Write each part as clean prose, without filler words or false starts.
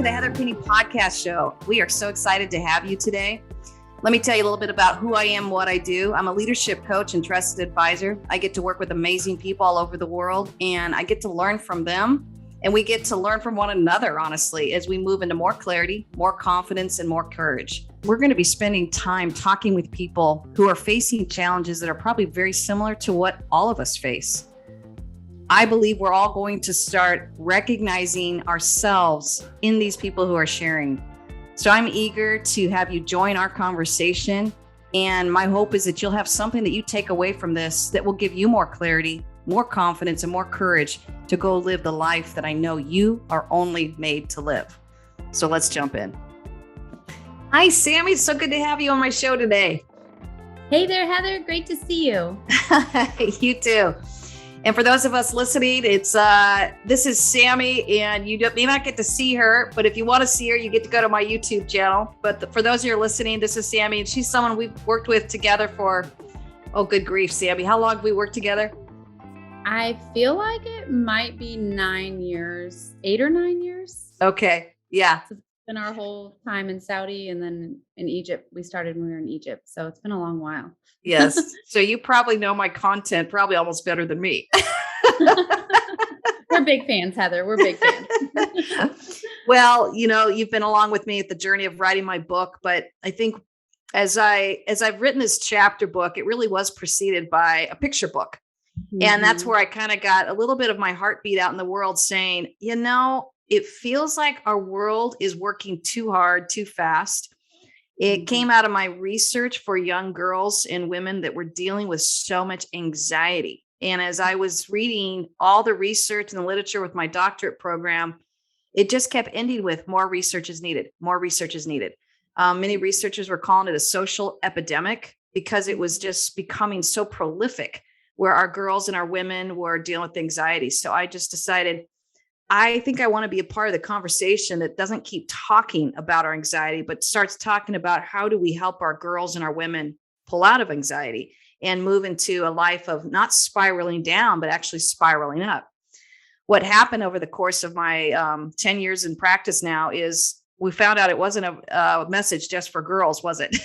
the Heather Penny Podcast Show. We are so excited to have you today. Let me tell you a little bit about who I am, what I do. I'm a leadership coach and trusted advisor. I get to work with amazing people all over the world, and I get to learn from them. And we get to learn from one another, honestly, as we move into more clarity, more confidence, and more courage. We're going to be spending time talking with people who are facing challenges that are probably very similar to what all of us face. I believe we're all going to start recognizing ourselves in these people who are sharing. So I'm eager to have you join our conversation. And my hope is that you'll have something that you take away from this that will give you more clarity, more confidence, and more courage to go live the life that I know you are only made to live. So let's jump in. Hi, Sami. It's so good to have you on my show today. Hey there, Heather. Great to see you. You too. And for those of us listening, this is Sami, and you may not get to see her, but if you want to see her, you get to go to my YouTube channel. But for those of you listening, this is Sami, and she's someone we've worked with together for, oh, good grief, Sami. How long have we worked together? I feel like it might be 9 years, 8 or 9 years. Okay. Yeah. It's been our whole time in Saudi, and then in Egypt. We started when we were in Egypt. So it's been a long while. Yes. So you probably know my content probably almost better than me. We're big fans, Heather. We're big fans. Well, you've been along with me at the journey of writing my book, but I think as I've written this chapter book, it really was preceded by a picture book. Mm-hmm. And that's where I kind of got a little bit of my heartbeat out in the world saying, it feels like our world is working too hard, too fast. It came out of my research for young girls and women that were dealing with so much anxiety. And as I was reading all the research and the literature with my doctorate program, it just kept ending with more research is needed, more research is needed. Many researchers were calling it a social epidemic because it was just becoming so prolific where our girls and our women were dealing with anxiety. So I just decided, I think I want to be a part of the conversation that doesn't keep talking about our anxiety, but starts talking about how do we help our girls and our women pull out of anxiety and move into a life of not spiraling down, but actually spiraling up. What happened over the course of my 10 years in practice now is we found out it wasn't a message just for girls, was it?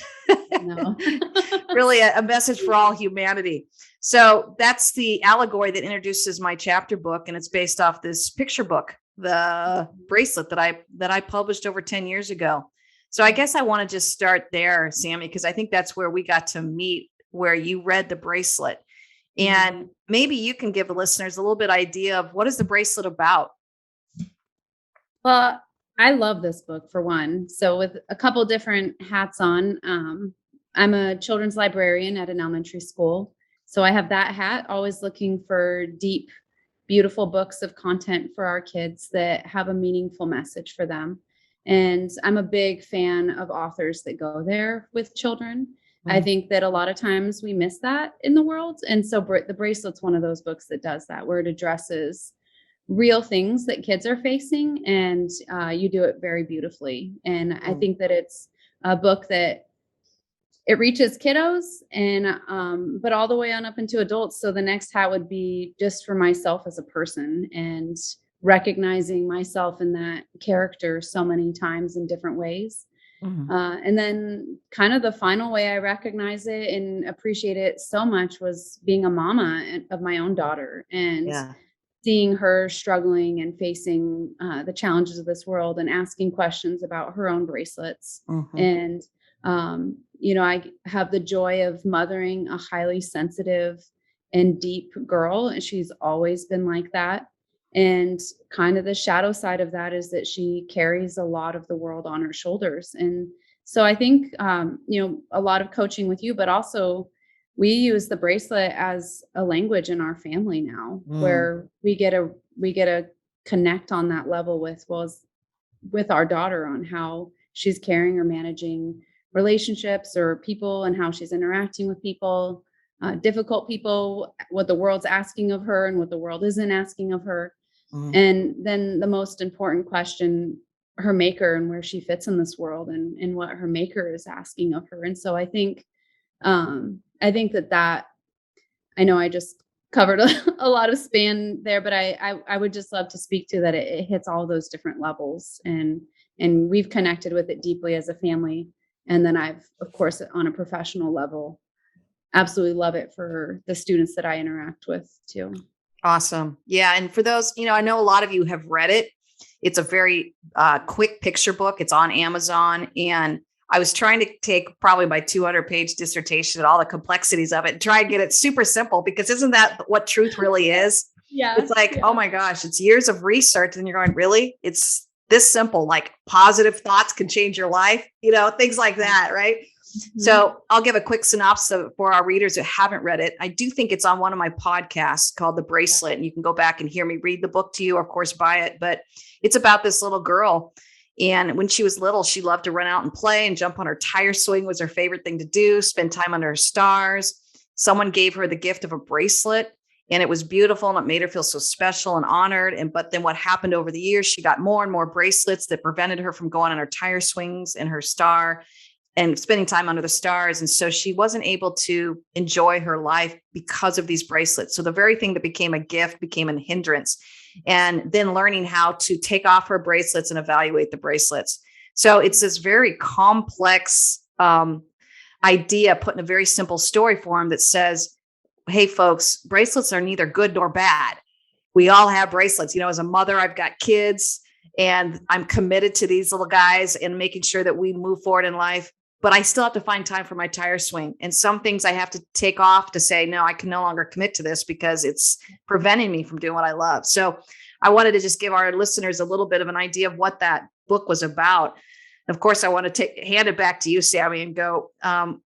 No. Really a message for all humanity. So that's the allegory that introduces my chapter book, and it's based off this picture book, the Bracelet that I published over 10 years ago. So I guess I want to just start there, Sami, because I think that's where we got to meet, where you read the Bracelet. And maybe you can give the listeners a little bit idea of what is the Bracelet about? Well, I love this book for one. So with a couple different hats on, I'm a children's librarian at an elementary school. So I have that hat, always looking for deep, beautiful books of content for our kids that have a meaningful message for them. And I'm a big fan of authors that go there with children. Mm-hmm. I think that a lot of times we miss that in the world. And so the Bracelet's one of those books that does that, where it addresses real things that kids are facing. And you do it very beautifully. And I think that it's a book that it reaches kiddos and but all the way on up into adults. So the next hat would be just for myself as a person and recognizing myself in that character so many times in different ways. Mm-hmm. And then kind of the final way I recognize it and appreciate it so much was being a mama of my own daughter and seeing her struggling and facing the challenges of this world and asking questions about her own bracelets. Mm-hmm. And I have the joy of mothering a highly sensitive and deep girl, and she's always been like that. And kind of the shadow side of that is that she carries a lot of the world on her shoulders. And so I think, a lot of coaching with you, but also we use the bracelet as a language in our family now, where we get to connect on that level with our daughter on how she's carrying or managing relationships or people and how she's interacting with people, difficult people, what the world's asking of her and what the world isn't asking of her. Mm-hmm. And then the most important question, her maker and where she fits in this world and what her maker is asking of her. And so I think that I know I just covered a lot of span there, but I would just love to speak to that. It hits all those different levels and and we've connected with it deeply as a family. And then I've, of course, on a professional level, absolutely love it for the students that I interact with too. Awesome. Yeah. And for those, I know a lot of you have read it. It's a very quick picture book. It's on Amazon. And I was trying to take probably my 200-page dissertation and all the complexities of it and try and get it super simple, because isn't that what truth really is? Yeah. It's like, oh my gosh, it's years of research. And you're going, really? It's this simple, like positive thoughts can change your life, things like that. Right. Mm-hmm. So I'll give a quick synopsis for our readers who haven't read it. I do think it's on one of my podcasts called The Bracelet, and you can go back and hear me read the book to you, or of course, buy it. But it's about this little girl. And when she was little, she loved to run out and play and jump on her tire swing was her favorite thing to do, spend time under stars. Someone gave her the gift of a bracelet, and it was beautiful, and it made her feel so special and honored. But then what happened over the years, she got more and more bracelets that prevented her from going on her tire swings and her star and spending time under the stars. And so she wasn't able to enjoy her life because of these bracelets. So the very thing that became a gift became a hindrance. And then learning how to take off her bracelets and evaluate the bracelets. So it's this very complex idea put in a very simple story form that says, hey, folks, bracelets are neither good nor bad. We all have bracelets. As a mother, I've got kids, and I'm committed to these little guys and making sure that we move forward in life. But I still have to find time for my tire swing. And some things I have to take off to say, no, I can no longer commit to this because it's preventing me from doing what I love. So I wanted to just give our listeners a little bit of an idea of what that book was about. And of course, I want to hand it back to you, Sami, and go,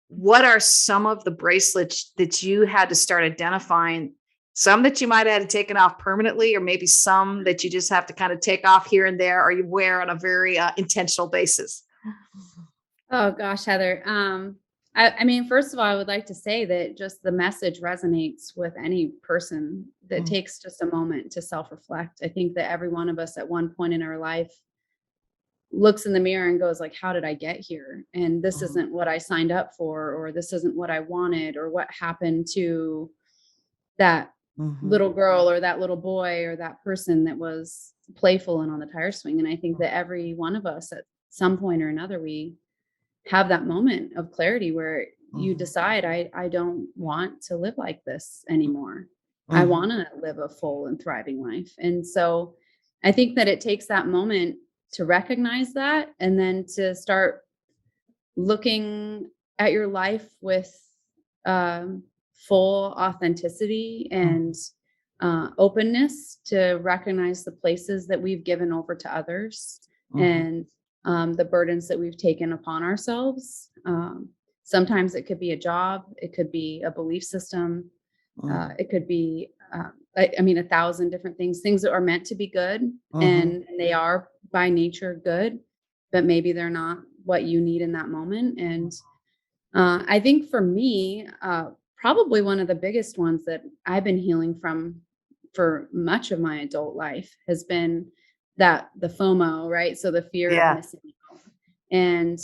what are some of the bracelets that you had to start identifying? Some that you might have had to taken off permanently, or maybe some that you just have to kind of take off here and there, or you wear on a very intentional basis. Oh gosh, Heather. I mean, first of all, I would like to say that just the message resonates with any person that takes just a moment to self-reflect. I think that every one of us at one point in our life looks in the mirror and goes like, how did I get here? And this isn't what I signed up for, or this isn't what I wanted, or what happened to that little girl or that little boy or that person that was playful and on the tire swing. And I think that every one of us at some point or another, we have that moment of clarity where you decide, I don't want to live like this anymore. I want to live a full and thriving life. And so I think that it takes that moment to recognize that, and then to start looking at your life with full authenticity and openness to recognize the places that we've given over to others and the burdens that we've taken upon ourselves. Sometimes it could be a job, it could be a belief system, it could be, 1,000 different things that are meant to be good, and they are by nature good, but maybe they're not what you need in that moment. And I think for me, probably one of the biggest ones that I've been healing from for much of my adult life has been the FOMO, right? So the fear of missing out. And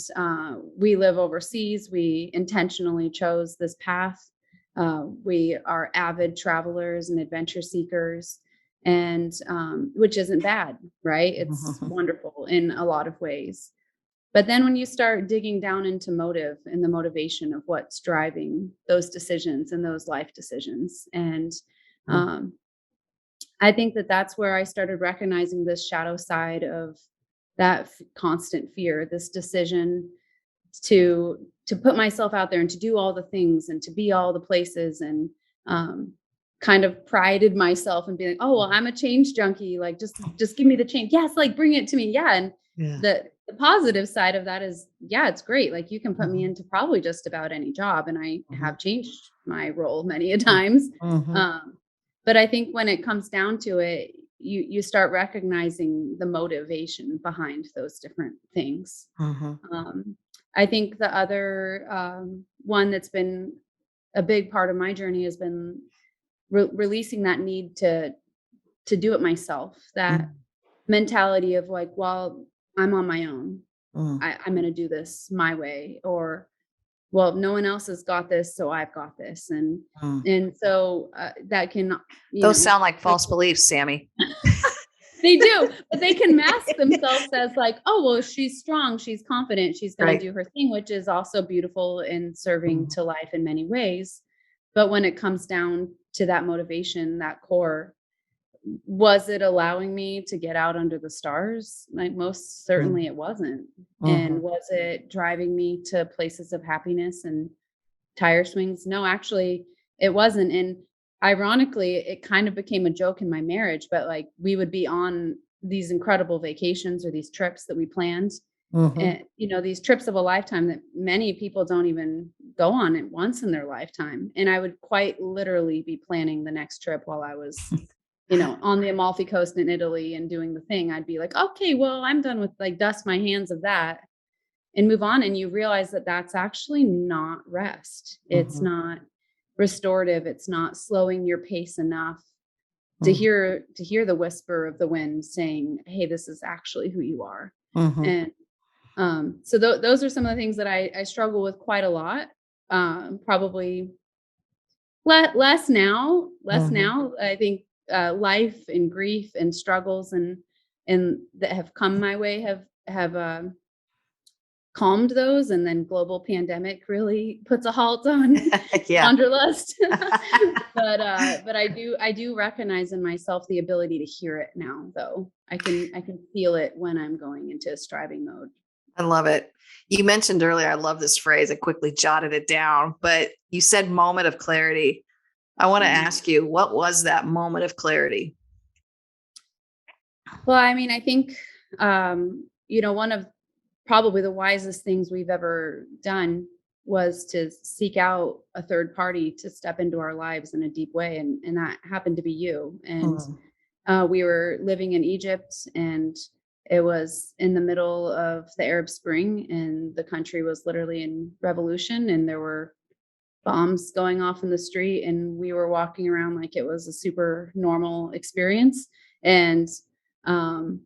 we live overseas. We intentionally chose this path. We are avid travelers and adventure seekers, and which isn't bad, right? It's wonderful in a lot of ways. But then when you start digging down into motive and the motivation of what's driving those decisions and those life decisions, and I think that that's where I started recognizing this shadow side of that constant fear, this decision to put myself out there and to do all the things and to be all the places, and kind of prided myself and being like, oh, well, I'm a change junkie. Like, just give me the change. Yes. Like, bring it to me. Yeah. And the positive side of that is, yeah, it's great. Like, you can put me into probably just about any job. And I have changed my role many a times. But I think when it comes down to it, you start recognizing the motivation behind those different things. I think the other one that's been a big part of my journey has been releasing that need to do it myself, that mentality of like, well, I'm on my own. I'm going to do this my way, or, well, no one else has got this, so I've got this. And so that can, those sound like false beliefs, Sami. They do, but they can mask themselves as like, oh, well, she's strong, she's confident, she's going Right. to do her thing, which is also beautiful and serving Mhm. to life in many ways. But when it comes down to that motivation, that core, was it allowing me to get out under the stars? Like most Mhm. certainly it wasn't. And Mhm. was it driving me to places of happiness and tire swings? No, actually, it wasn't. And ironically, it kind of became a joke in my marriage, but like we would be on these incredible vacations or these trips that we planned. Mhm. And, these trips of a lifetime that many people don't even go on it once in their lifetime. And I would quite literally be planning the next trip while I was, on the Amalfi Coast in Italy and doing the thing. I'd be like, okay, well, I'm done with like dust my hands of that and move on. And you realize that that's actually not rest. It's Mhm. not restorative. It's not slowing your pace enough to Mhm. hear the whisper of the wind saying, hey, this is actually who you are. Mhm. And so those are some of the things that I struggle with quite a lot. Probably less Mhm. now. I think life and grief and struggles and that have come my way have calmed those, and then global pandemic really puts a halt on Yeah. wanderlust. But I do recognize in myself the ability to hear it now, though. I can feel it when I'm going into striving mode. I love it. You mentioned earlier, I love this phrase. I quickly jotted it down, but you said moment of clarity. I want to Mm. ask you, what was that moment of clarity? Well, I mean, I think one of probably the wisest things we've ever done was to seek out a third party to step into our lives in a deep way, and that happened to be you. And Mm. we were living in Egypt, and it was in the middle of the Arab Spring, and the country was literally in revolution, and there were bombs going off in the street, and we were walking around like it was a super normal experience. And um,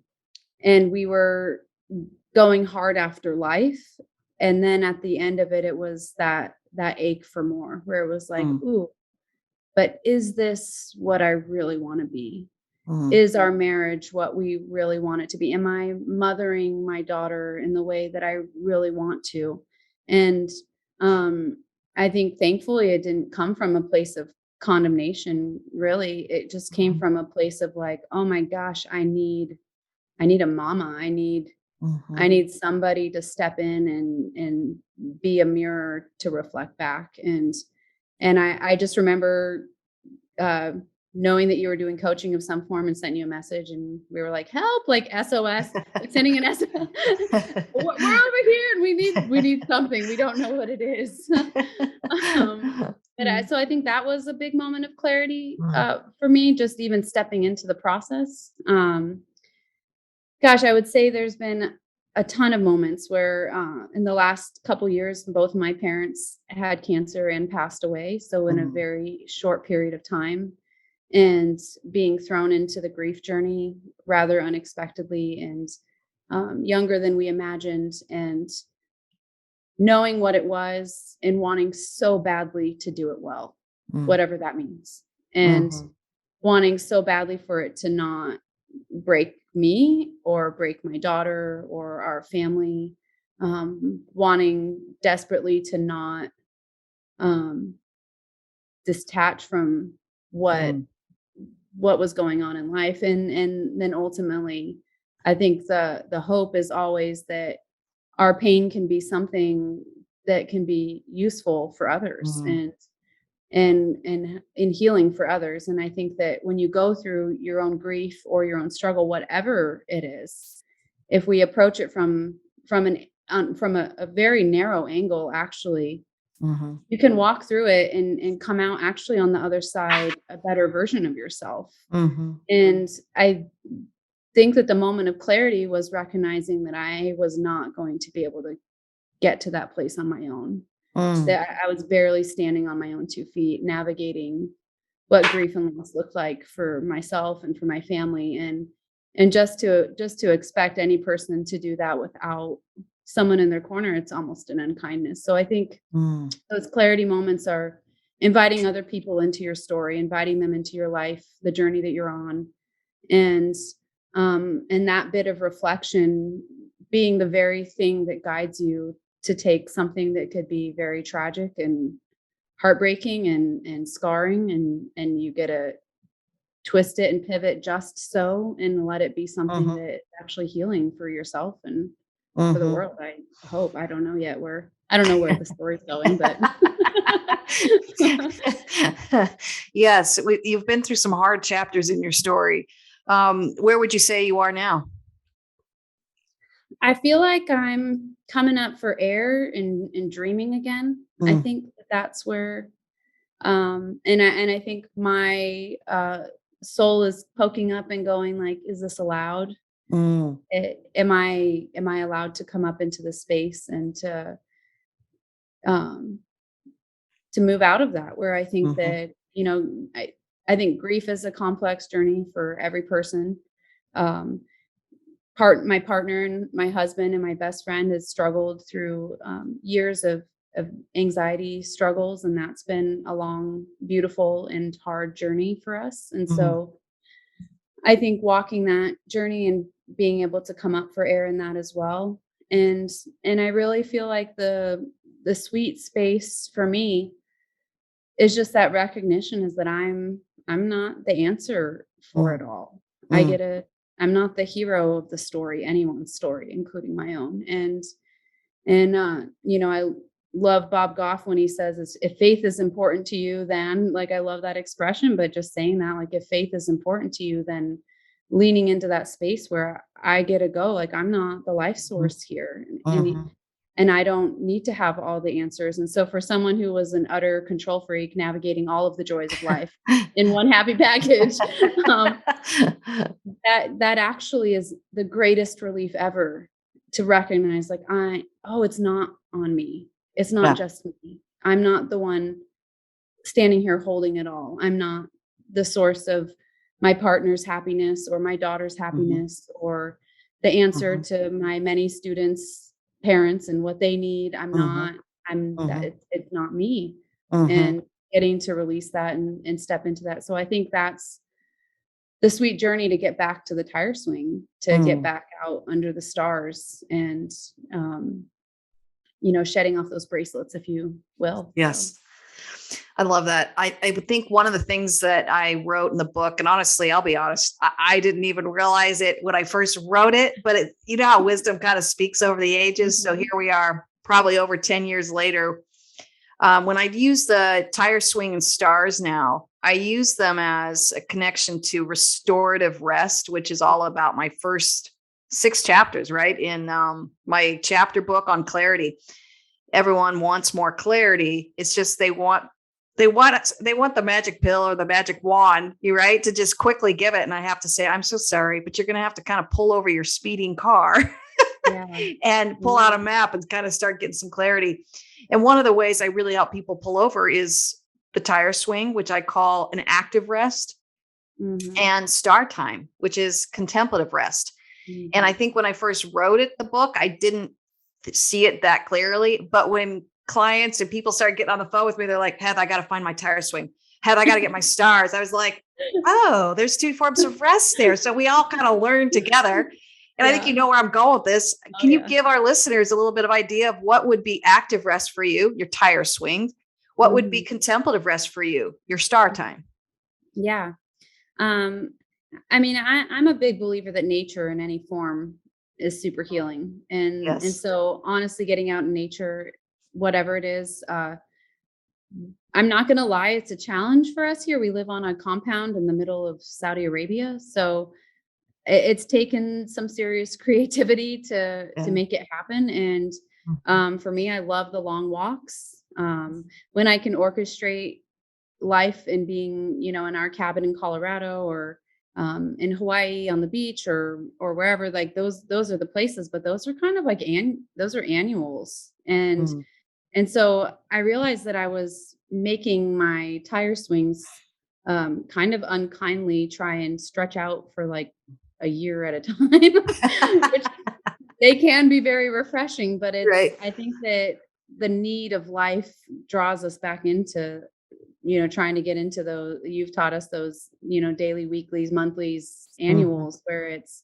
and we were going hard after life. And then at the end of it, it was that ache for more, where it was like, Mm. ooh, but is this what I really want to be? Mm. Is our marriage what we really want it to be? Am I mothering my daughter in the way that I really want to? And um, I think thankfully it didn't come from a place of condemnation. Really, it just came Mhm. from a place of like, oh my gosh, I need a mama. I Mhm. need somebody to step in and be a mirror to reflect back. And I just remember uh, knowing that you were doing coaching of some form and sent you a message, and we were like, help, like SOS, like sending an SOS. We're over here and we need something. We don't know what it is. Mm. So I think that was a big moment of clarity Mm. for me, just even stepping into the process. Gosh, I would say there's been a ton of moments where, in the last couple years, both my parents had cancer and passed away. So in a Mm. very short period of time, and being thrown into the grief journey rather unexpectedly and younger than we imagined, and knowing what it was and wanting so badly to do it well, Mm. whatever that means, and Mhm. wanting so badly for it to not break me or break my daughter or our family, wanting desperately to not um, detach from what Mm. what was going on in life. And then ultimately, I think the hope is always that our pain can be something that can be useful for others, Mm. and in healing for others. And I think that when you go through your own grief or your own struggle, whatever it is, if we approach it from a very narrow angle, actually, Mhm. you can walk through it and come out actually on the other side a better version of yourself. Mhm. And I think that the moment of clarity was recognizing that I was not going to be able to get to that place on my own, Mm. that I was barely standing on my own 2 feet, navigating what grief and loss looked like for myself and for my family. And just to expect any person to do that without someone in their corner, it's almost an unkindness. So I think Mm. those clarity moments are inviting other people into your story, inviting them into your life, the journey that you're on, and And that bit of reflection being the very thing that guides you to take something that could be very tragic and heartbreaking and scarring, and you get to twist it and pivot just so and let it be something Mhm. that's actually healing for yourself and for the Mhm. world. I hope. I don't know yet where I don't know where the story's going, but Yes, you've been through some hard chapters in your story. Where would you say you are now? I feel like I'm coming up for air and dreaming again. I Mm, think that's where and I think my soul is poking up and going like, is this allowed? mm, Am I allowed to come up into the space and um to move out of that, where I think mhm, that, I think grief is a complex journey for every person. Um, my partner and my husband and my best friend has struggled through years of anxiety struggles, and that's been a long, beautiful, and hard journey for us. And mhm, so I think walking that journey and being able to come up for air in that as well. And I really feel like the sweet space for me is just that recognition is that I'm not the answer for it mm, all. I mm, get a I'm not the hero of the story, anyone's story, including my own. I love Bob Goff when he says, if faith is important to you, then like I love that expression, but just saying that, like if faith is important to you, then leaning into that space where I get to go, like I'm not the life mhm, source here. mhm, And I don't need to have all the answers. And so for someone who was an utter control freak navigating all of the joys of life in one happy package, um, that actually is the greatest relief ever, to recognize like it's not on me. It's not Yeah. just me. I'm not the one standing here holding it all. I'm not the source of my partner's happiness or my daughter's Mhm, happiness or the answer mhm, to my many students' parents and what they need. mhm, I'm that mhm, it's not me. mhm, And getting to release that and step into that. So I think that's the sweet journey to get back to the tire swing, to get mm. back out under the stars and shedding off those bracelets, if you will. So Yes. I love that. I would think one of the things that I wrote in the book, and honestly, I'll be honest, I didn't even realize it when I first wrote it, but you know how wisdom kind of speaks over the ages. So here mhm. we are, probably over 10 years later. When I use the tire swing and stars now, I use them as a connection to restorative rest, which is all about my first 6 chapters, right? In my chapter book on clarity. Everyone wants more clarity. It's just they want the magic pill or the magic wand, you right, to just quickly give it. And I have to say, I'm so sorry, but you're going to have to kind of pull over your speeding car Yeah. and pull out a Yeah. map and kind of start getting some clarity. And one of the ways I really help people pull over is the tire swing, which I call an active rest, Mhm. and star time, which is contemplative rest. And I Mhm. think when I first wrote it, the book, I didn't see it that clearly. But when clients and people started getting on the phone with me, they're like, Heath, I got to find my tire swing. Heath, I got to get my stars. I was like, oh, there's 2 forms of rest there. So we all kind of learn together. And I think you Yeah. know where I'm going with this. Oh, Can you yeah. give our listeners a little bit of idea of what would be active rest for you, your tire swing? What would be Mhm. contemplative rest for you, your star time? Yeah. Um, I mean, I'm a big believer that nature in any form is super healing. And Yes. so honestly, getting out in nature, whatever it is, I'm not gonna lie, it's a challenge for us here. We live on a compound in the middle of Saudi Arabia. So it's taken some serious creativity to Yeah. make it happen. And Mhm. for me, I love the long walks. When I can orchestrate life and being, in our cabin in Colorado or in Hawaii on the beach or wherever, like those are the places, but those are kind of like those are annuals. Mm. And so I realized that I was making my tire swings kind of unkindly try and stretch out for like a year at a time, which they can be very refreshing, but Right. I think that the need of life draws us back into, trying to get into those, you've taught us those, daily, weeklies, monthlies, Mhm. annuals, where it's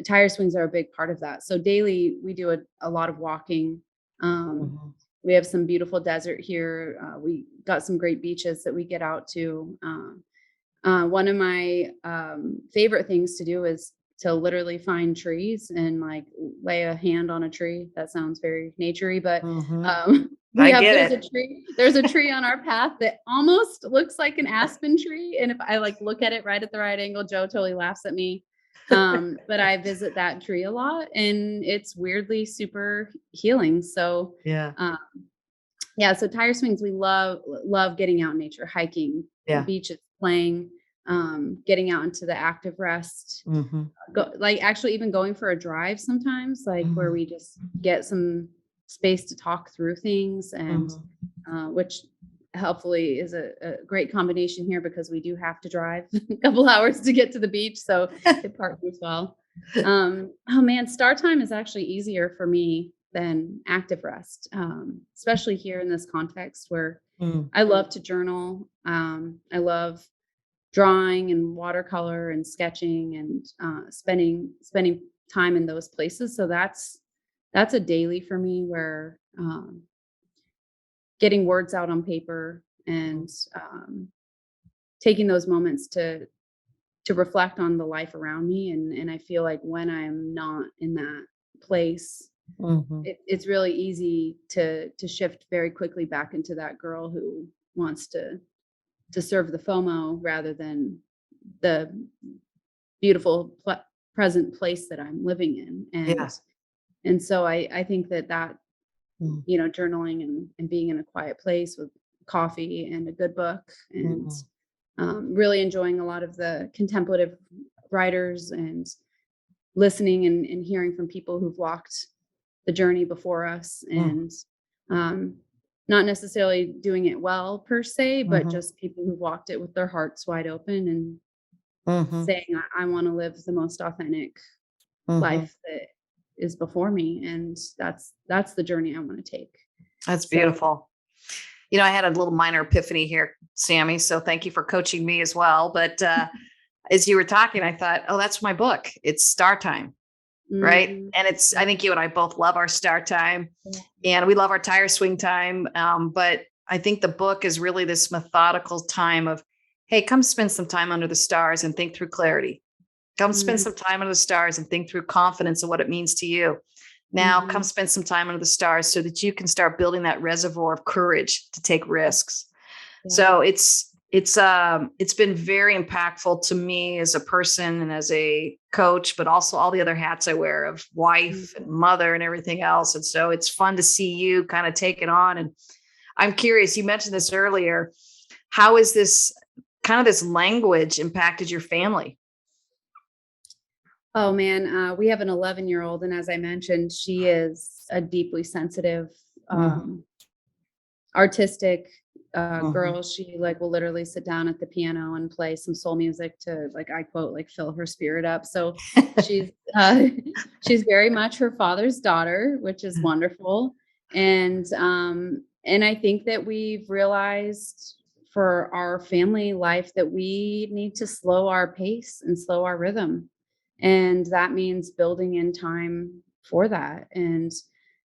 tire swings are a big part of that. So daily, we do a lot of walking. Mhm. We have some beautiful desert here. We got some great beaches that we get out to. One of my favorite things to do is to literally find trees and like lay a hand on a tree. That sounds very naturey, but Mhm. we I have get it. there's a tree on our path that almost looks like an aspen tree. And if I like look at it right at the right angle, Joe totally laughs at me. But I visit that tree a lot and it's weirdly super healing. So Yeah. yeah, so tire swings, we love getting out in nature, hiking, Yeah. beaches, playing, getting out into the active rest, Mhm. like actually even going for a drive sometimes, like where Mhm. we just get some space to talk through things, and Mhm. which helpfully is a great combination here because we do have to drive a couple hours to get to the beach, so it partners well. Oh man, star time is actually easier for me than active rest, especially here in this context where Mm. I love to journal. I love drawing and watercolor and sketching and spending time in those places. So that's a daily for me where getting words out on paper and taking those moments to reflect on the life around me. And I feel like when I'm not in that place, Mhm. it's really easy to shift very quickly back into that girl who wants to serve the FOMO rather than the beautiful present place that I'm living in. Yeah. And so I think that Mm. journaling and being in a quiet place with coffee and a good book and Mhm. really enjoying a lot of the contemplative writers and listening and hearing from people who've walked the journey before us, Mm. and um, not necessarily doing it well per se, but Mhm. just people who've walked it with their hearts wide open and Mhm. saying, I want to live the most authentic Mhm. life that is before me. And that's the journey I want to take. That's So beautiful. I had a little minor epiphany here, Sammy. So thank you for coaching me as well. But as you were talking, I thought, oh, that's my book. It's Star Time, right? mhm, And I think you and I both love our Star Time yeah. and we love our tire swing time. But I think the book is really this methodical time of, hey, come spend some time under the stars and think through clarity. Come spend Mhm, some time under the stars and think through confidence and what it means to you. Now, come mhm, spend some time under the stars so that you can start building that reservoir of courage to take risks. yeah. So it's been very impactful to me as a person and as a coach, but also all the other hats I wear of Mhm. wife and mother and everything else. And so it's fun to see you kind of take it on. And I'm curious, you mentioned this earlier. How is this kind of this language impacted your family? Oh man, we have an 11-year-old, and as I mentioned, she is a deeply sensitive, Mhm. um, artistic Mhm. girl. She like will literally sit down at the piano and play some soul music to, like, I quote, like fill her spirit up. So she's uh, she's very much her father's daughter, which is wonderful. And I think that we've realized for our family life that we need to slow our pace and slow our rhythm, and that means building in time for that. And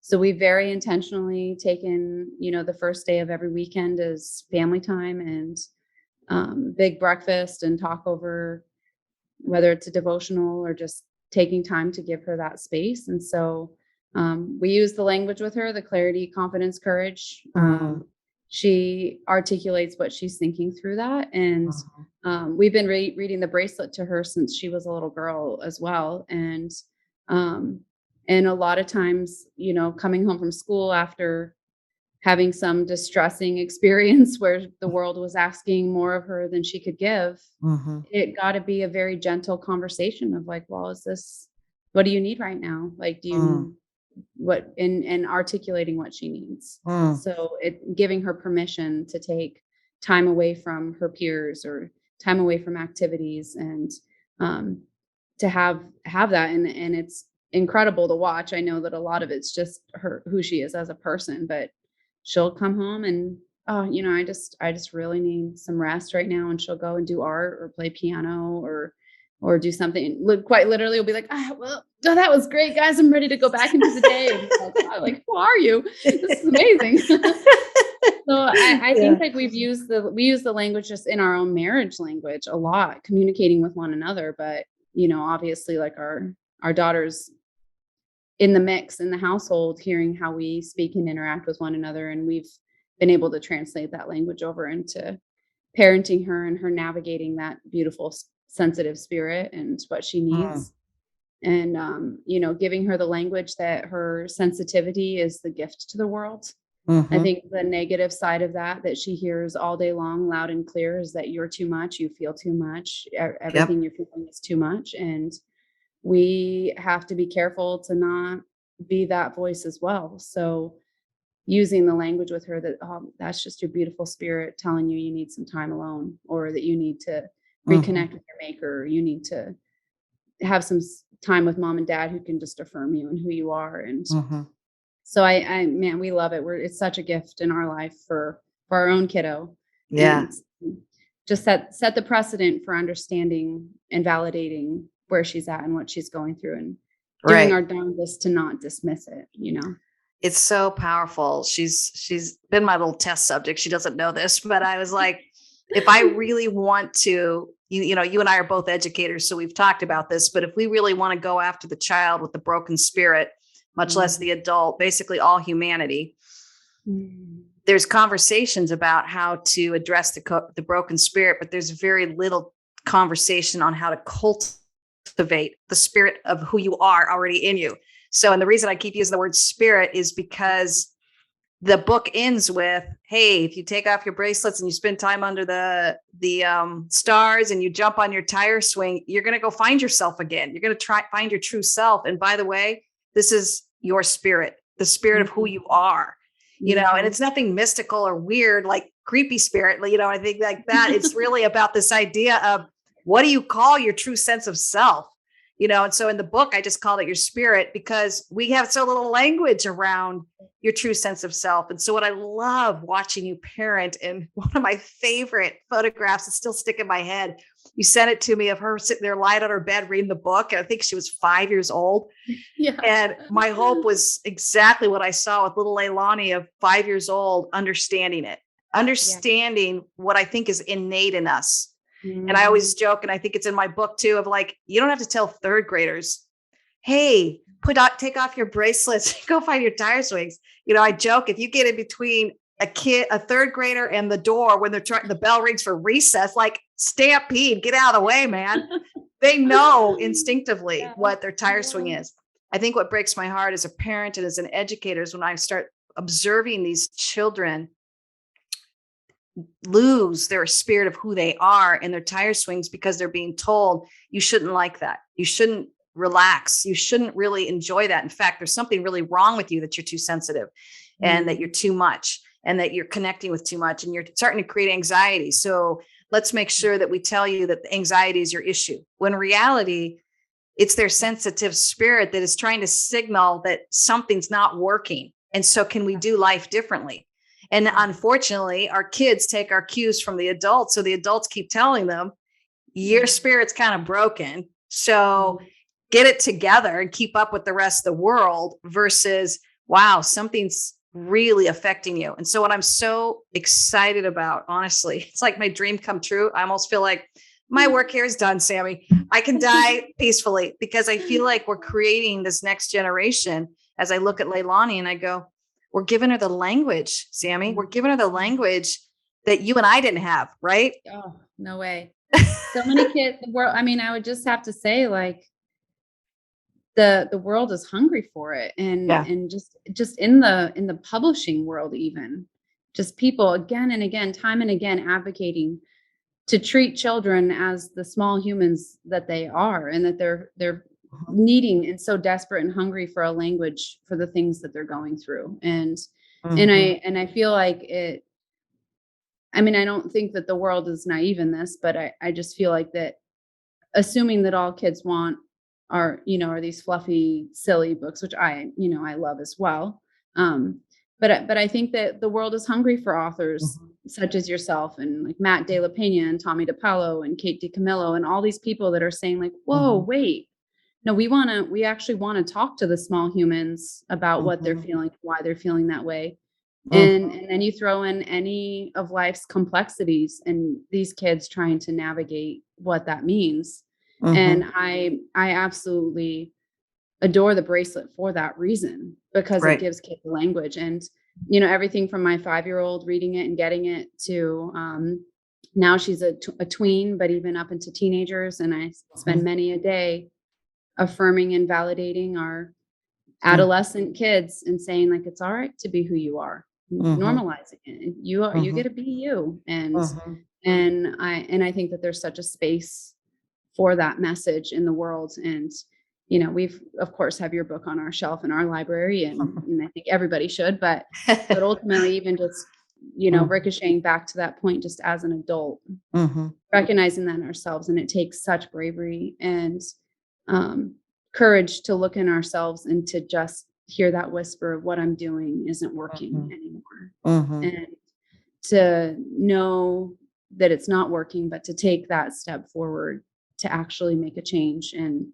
so we very intentionally taken, the first day of every weekend as family time and big breakfast and talk over whether it's a devotional or just taking time to give her that space. And so we use the language with her, the clarity, confidence, courage. Mhm. She articulates what she's thinking through that. And Mhm. we've been reading the Bracelet to her since she was a little girl as well. Um, and a lot of times, coming home from school after having some distressing experience where the world was asking more of her than she could give, Mhm. it got to be a very gentle conversation of like, well, what do you need right now? Like, do Mm. you, what, and articulating what she needs. Mm. So giving her permission to take time away from her peers or time away from activities, and um, to have that. And it's incredible to watch. I know that a lot of it's just her, who she is as a person, but she'll come home and oh, I just really need some rest right now. And she'll go and do art or play piano or do something. Quite literally, will be like, well, oh, that was great, guys. I'm ready to go back into the day. And it's like, wow, like, who are you? This is amazing. So I Yeah. think like we use the language just in our own marriage language a lot, communicating with one another. But obviously, like our daughters in the mix in the household, hearing how we speak and interact with one another, and we've been able to translate that language over into parenting her and her navigating that beautiful, sensitive spirit and what she Mm, needs. And giving her the language that her sensitivity is the gift to the world. I mhm. think the negative side of that she hears all day long, loud and clear, is that you're too much, you feel too much, Yep. everything you're feeling is too much. And we have to be careful to not be that voice as well. So using the language with her that, oh, that's just your beautiful spirit telling you need some time alone, or that you need to Mhm, reconnect with your maker, or you need to have some time with mom and dad who can just affirm you and who you are. And mhm. so man, we love it. It's such a gift in our life for our own kiddo, Yeah. and just set the precedent for understanding and validating where she's at and what she's going through, and doing Right. our darndest to not dismiss it. It's so powerful. She's been my little test subject. She doesn't know this, but I was like, if I really want to, you and I are both educators, so we've talked about this, but if we really want to go after the child with the broken spirit, much less Mhm. the adult, basically all humanity, Mhm. there's conversations about how to address the broken spirit, but there's very little conversation on how to cultivate the spirit of who you are already in you. So, and the reason I keep using the word spirit is because the book ends with, hey, if you take off your bracelets and you spend time under the stars and you jump on your tire swing, you're going to go find yourself again. You're going to try find your true self. And by the way, this is your spirit, the spirit of who Mhm. you are, and Mhm. it's nothing mystical or weird like creepy spirit, I think like that. It's really about this idea of, what do you call your true sense of self? And so in the book, I just called it your spirit because we have so little language around your true sense of self. And so what I love watching you parent, and one of my favorite photographs that still stick in my head, you sent it to me of her sitting there lying on her bed reading the book. And I think she was 5 years old. Yeah. And my hope was exactly what I saw with little Leilani of 5 years old, understanding it, Yeah. understanding what I think is innate in us. And I Mhm. always joke, and I think it's in my book too, of like, you don't have to tell third graders, hey, take off your bracelets, go find your tire swings. I joke, if you get in between a third grader and the door when the bell rings for recess, like stampede, get out of the way, man. They know instinctively Yeah. what their tire swing Yeah. is. I think what breaks my heart as a parent and as an educator is when I start observing these children lose their spirit of who they are in their tire swings because they're being told, you shouldn't like that. You shouldn't relax. You shouldn't really enjoy that. In fact, there's something really wrong with you, that you're too sensitive and that you're Mm. too much and that you're connecting with too much and you're starting to create anxiety. So let's make sure that we tell you that the anxiety is your issue. When in reality, it's their sensitive spirit that is trying to signal that something's not working. And so, can we do life differently? And unfortunately, our kids take our cues from the adults. So the adults keep telling them, your spirit's kind of broken. So Mhm. get it together and keep up with the rest of the world versus, wow, something's really affecting you. And so, what I'm so excited about, honestly, it's like my dream come true. I almost feel like my work here is done, Sammy. I can die peacefully because I feel like we're creating this next generation. As I look at Leilani and I go, we're giving her the language, Sammy. We're giving her the language that you and I didn't have, right? Oh, no way. So many kids, the world, I mean, I would just have to say, like, the world is hungry for it. and Yeah. and just in the publishing world, even just people again and again, time and again, advocating to treat children as the small humans that they are, and that they're needing and so desperate and hungry for a language for the things that they're going through. Mhm. And I feel like it, I mean, I don't think that the world is naive in this, but I just feel like that, assuming that all kids want are these fluffy, silly books, which I love as well. Um, but I think that the world is hungry for authors such as yourself and like Matt De La Pena and Tommy DePaulo and Kate DiCamillo and all these people that are saying like, whoa, wait, no, we actually want to talk to the small humans about what they're feeling, why they're feeling that way. And then you throw in any of life's complexities and these kids trying to navigate what that means. And I absolutely adore the bracelet for that reason, because it gives kids a language. And, you know, everything from my 5-year-old reading it and getting it to now she's a tween, but even up into teenagers. And I spend many a day affirming and validating our adolescent kids and saying like, it's all right to be who you are, normalizing it. You get to be you. And I think that there's such a space for that message in the world. And, you know, we've of course have your book on our shelf in our library, and I think everybody should, but ultimately even just, you know, ricocheting back to that point, just as an adult, recognizing that in ourselves. And it takes such bravery and courage to look in ourselves and to just hear that whisper of what I'm doing isn't working anymore. And to know that it's not working, but to take that step forward to actually make a change, and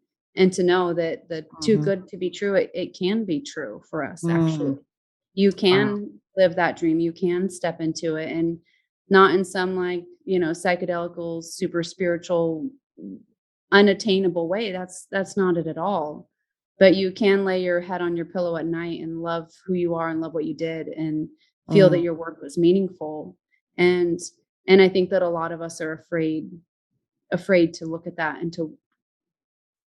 to know that the too good to be true, it can be true for us. Actually, you can live that dream, you can step into it, and not in some like, you know, psychedelical, super spiritual, unattainable way. That's not it at all. But you can lay your head on your pillow at night and love who you are and love what you did and feel that your work was meaningful. And I think that a lot of us are afraid to look at that and to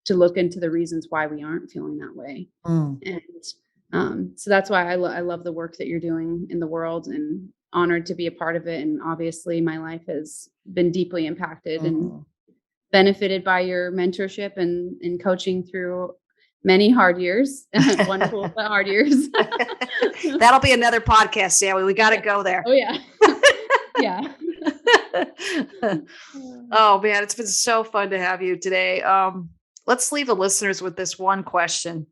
look into the reasons why we aren't feeling that way. And so that's why I love the work that you're doing in the world, and honored to be a part of it. And obviously my life has been deeply impacted and benefited by your mentorship and coaching through many hard years, wonderful but hard years. That'll be another podcast, Sammy. We got to go there. Oh yeah. Yeah. Oh man, it's been so fun to have you today. Let's leave the listeners with this one question.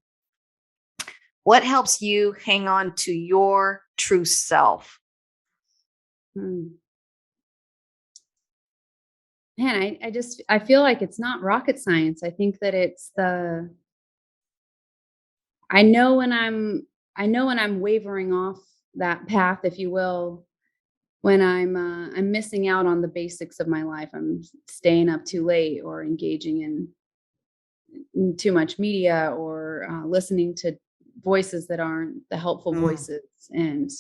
What helps you hang on to your true self? Man, I feel like it's not rocket science. I think that it's I know when I'm wavering off that path, if you will, when I'm missing out on the basics of my life. I'm staying up too late, or engaging in too much media, or listening to voices that aren't the helpful voices, and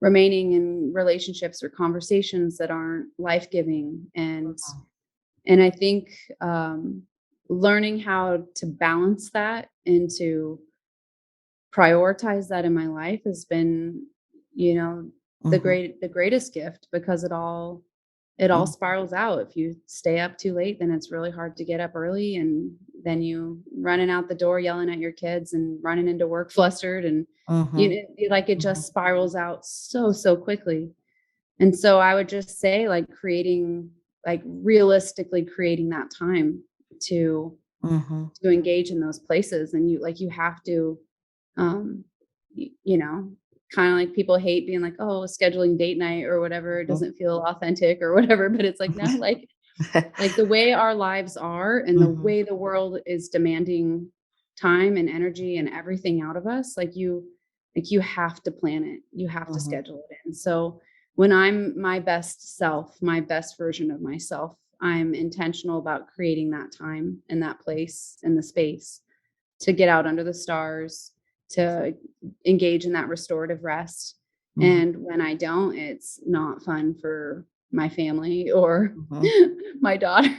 remaining in relationships or conversations that aren't life-giving. And I think learning how to balance that and to prioritize that in my life has been, you know, the greatest gift, because it all spirals out. If you stay up too late, then it's really hard to get up early, and then you running out the door yelling at your kids and running into work flustered, and it just spirals out so quickly. And so I would just say realistically creating that time to engage in those places. And you have to kind of like people hate being like, oh, scheduling date night or whatever, it doesn't feel authentic or whatever, but it's like, no, like the way our lives are and the way the world is demanding time and energy and everything out of us, you have to plan it, you have to schedule it in. So when I'm my best self, my best version of myself, I'm intentional about creating that time and that place and the space to get out under the stars, to engage in that restorative rest. And when I don't, it's not fun for my family or my daughter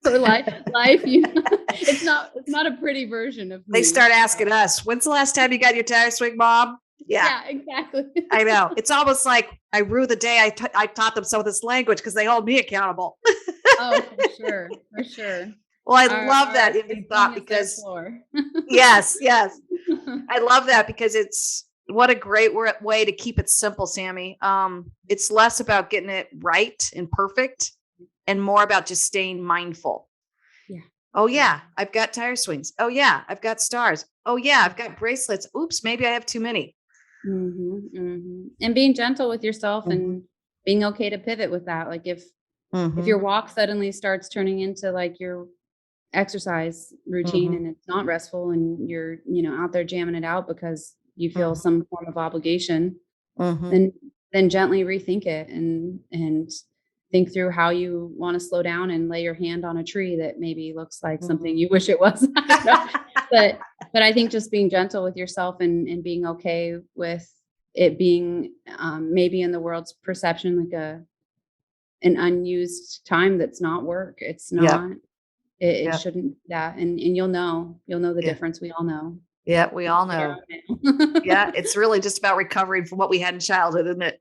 or life. It's not a pretty version of me. They start asking us, when's the last time you got your tire swing, Mom? Yeah, exactly. I know. It's almost like I rue the day I taught them some of this language, because they hold me accountable. Oh, for sure. Well, I love that thought, because yes. I love that, because it's what a great way to keep it simple, Sammy. It's less about getting it right and perfect and more about just staying mindful. Yeah. Oh yeah, I've got tire swings. Oh yeah, I've got stars. Oh yeah, I've got bracelets. Oops, maybe I have too many. And being gentle with yourself and being okay to pivot with that. Like if your walk suddenly starts turning into like your exercise routine and it's not restful and you're, out there jamming it out because you feel some form of obligation, then gently rethink it and think through how you want to slow down and lay your hand on a tree that maybe looks like something you wish it was. But I think just being gentle with yourself and being okay with it being maybe in the world's perception like an unused time that's not work. It's not. It shouldn't be that. And you'll know the difference. We all know. Yeah, we all know. Yeah, it's really just about recovering from what we had in childhood, isn't it?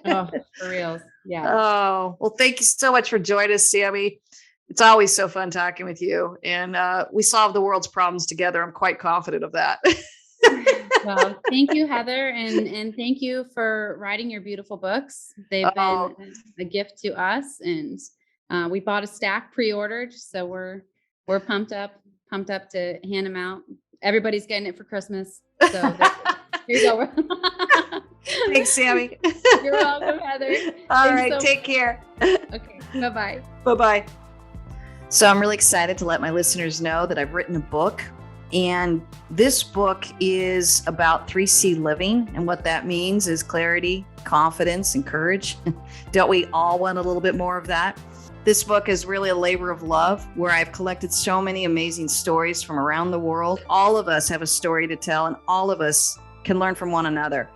Oh, for real. Yeah. Oh, well, thank you so much for joining us, Sami. It's always so fun talking with you. And we solve the world's problems together. I'm quite confident of that. Well, thank you, Heather. And thank you for writing your beautiful books. They've been a gift to us. And we bought a stack pre-ordered. So we're pumped up to hand them out. Everybody's getting it for Christmas. So here you go. Thanks, Sami. You're welcome, Heather. All right, take care. Okay, bye-bye. Bye-bye. So I'm really excited to let my listeners know that I've written a book. And this book is about 3C living. And what that means is clarity, confidence, and courage. Don't we all want a little bit more of that? This book is really a labor of love where I've collected so many amazing stories from around the world. All of us have a story to tell and all of us can learn from one another.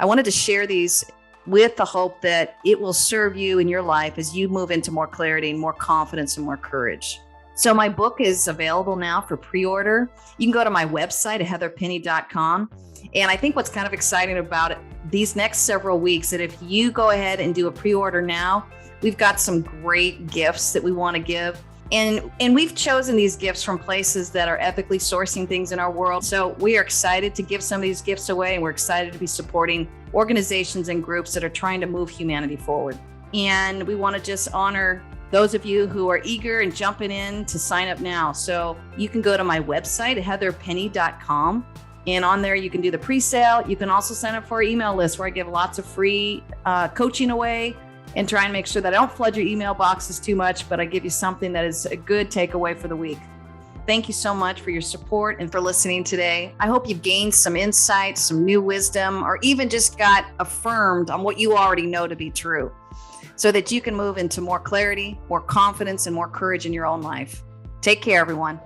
I wanted to share these with the hope that it will serve you in your life as you move into more clarity and more confidence and more courage. So my book is available now for pre-order. You can go to my website at heatherpenny.com. And I think what's kind of exciting about it, these next several weeks, that if you go ahead and do a pre-order now, we've got some great gifts that we want to give. And we've chosen these gifts from places that are ethically sourcing things in our world. So we are excited to give some of these gifts away, and we're excited to be supporting organizations and groups that are trying to move humanity forward. And we want to just honor those of you who are eager and jumping in to sign up now. So you can go to my website, heatherpenny.com. And on there, you can do the pre-sale. You can also sign up for our email list where I give lots of free coaching away and try and make sure that I don't flood your email boxes too much, but I give you something that is a good takeaway for the week. Thank you so much for your support and for listening today. I hope you've gained some insight, some new wisdom, or even just got affirmed on what you already know to be true so that you can move into more clarity, more confidence, and more courage in your own life. Take care, everyone.